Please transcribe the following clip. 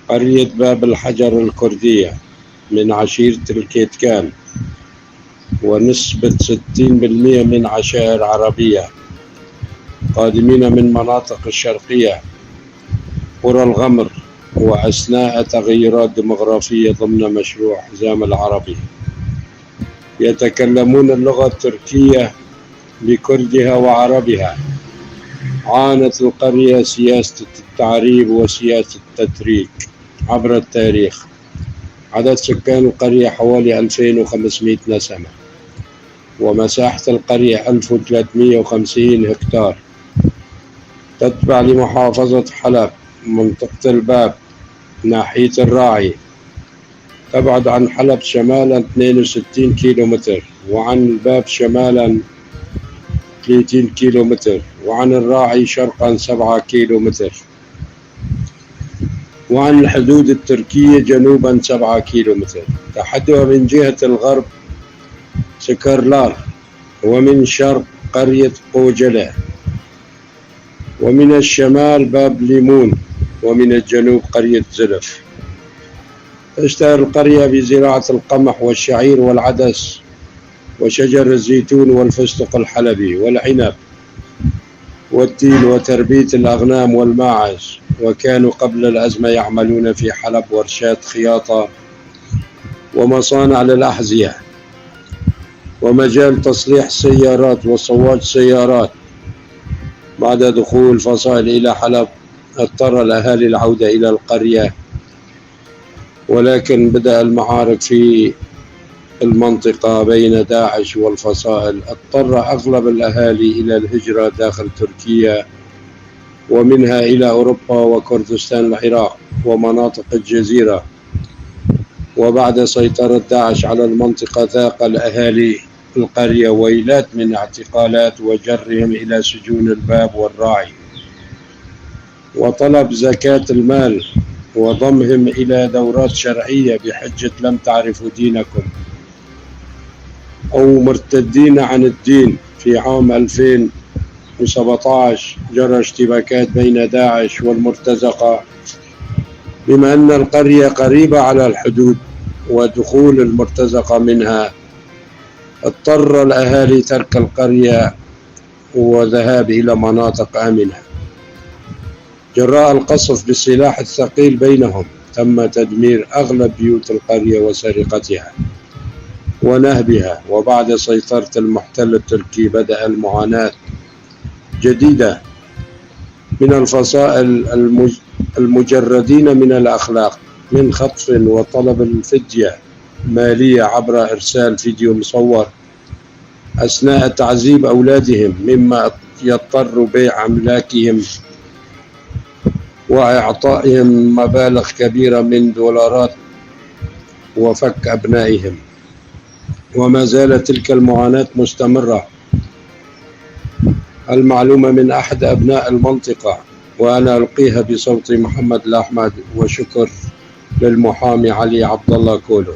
قرية باب الحجر الكردية من عشيرة الكيتكان، ونسبة 60% من عشائر عربية قادمين من مناطق الشرقية قرى الغمر، وأثناء تغيرات ديمغرافية ضمن مشروع حزام العربي يتكلمون اللغة التركية بكردها وعربها. عانت القرية سياسة التعريب وسياسة التتريك عبر التاريخ. عدد سكان القرية حوالي 2500 نسمة، ومساحة القرية 1350 هكتار. تتبع لمحافظة حلب منطقة الباب ناحية الراعي. تبعد عن حلب شمالا 62 كيلومتر، وعن الباب شمالا 30 كيلومتر، وعن الراعي شرقا 7 كيلومتر، وعن الحدود التركية جنوبا 7 كيلومتر. تحدها من جهة الغرب سكرلار، ومن شرق قرية قوجلة، ومن الشمال باب ليمون، ومن الجنوب قرية زلف. تشتهر القرية بزراعة القمح والشعير والعدس وشجر الزيتون والفستق الحلبي والعنب والتين وتربية الأغنام والماعز. وكانوا قبل الأزمة يعملون في حلب ورشات خياطة ومصانع للأحذية ومجال تصليح السيارات وصواج سيارات. بعد دخول الفصائل إلى حلب اضطر الأهالي العودة إلى القرية، ولكن بدأ المعارك في المنطقة بين داعش والفصائل. اضطر أغلب الأهالي إلى الهجرة داخل تركيا، ومنها إلى أوروبا وكردستان العراق ومناطق الجزيرة. وبعد سيطرة داعش على المنطقة ذاق الأهالي القرية ويلات من اعتقالات وجرهم إلى سجون الباب والراعي وطلب زكاة المال وضمهم إلى دورات شرعية بحجة لم تعرفوا دينكم أو مرتدين عن الدين. في عام 2017 جرى اشتباكات بين داعش والمرتزقة، بما أن القرية قريبة على الحدود ودخول المرتزقة منها. اضطر الأهالي ترك القرية وذهاب إلى مناطق آمنة. جراء القصف بالسلاح الثقيل بينهم تم تدمير أغلب بيوت القرية وسرقتها ونهبها. وبعد سيطرة المحتل التركي بدأ المعاناة جديدة من الفصائل المجردين من الأخلاق، من خطف وطلب الفدية مالية عبر إرسال فيديو مصور أثناء تعذيب أولادهم، مما يضطر بيع أملاكهم وإعطائهم مبالغ كبيرة من دولارات وفك أبنائهم. وما زالت تلك المعاناة مستمرة. المعلومة من أحد أبناء المنطقة، وأنا ألقيها بصوت محمد الأحمد، وشكر للمحامي علي عبد الله كولو.